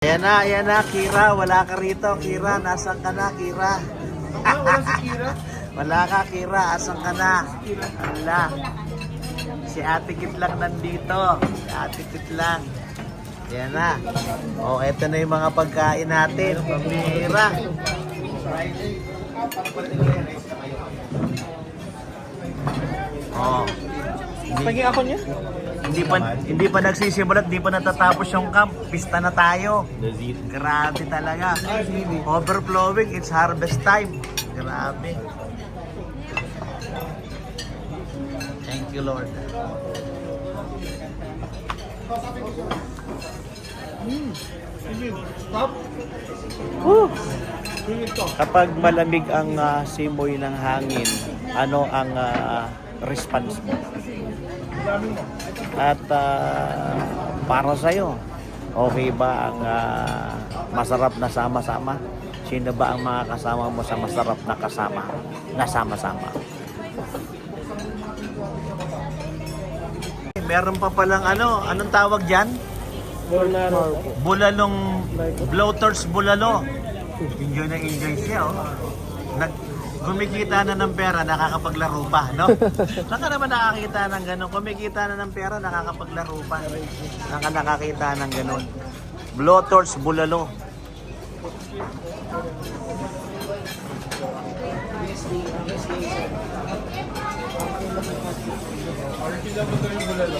Yan na, Kira. Wala ka rito, Kira. Nasaan ka na, Kira? Wala si Kira. Wala ka, Kira. Asan ka na? Wala. Si Ate Kit lang nandito. Si Ate Kit lang. Yan na. O, eto na yung mga pagkain natin. Pamira. Oh. Paging ako niya? Hindi pa nagsisimulat, hindi pa natatapos yung camp. Pista na tayo. Grabe talaga. Overflowing, it's harvest time. Grabe. Thank you, Lord. Stop. Kapag malamig ang simoy ng hangin, ano ang response mo? At para sa'yo, okay ba ang masarap na sama-sama? Sino ba ang mga kasama mo sa masarap na kasama? Na sama-sama? Meron pa palang anong tawag dyan? Bulalong, bloaters bulalo. Enjoy na enjoy siya, oh. Kumikita na ng pera, nakakapaglaro pa, no? Saan ka naman nakakita ng gano'n? Kumikita na ng pera, nakakapaglaro pa. Saan ka nakakita ng gano'n? Bloaters bulalo. Sila mo ito yung bulalo.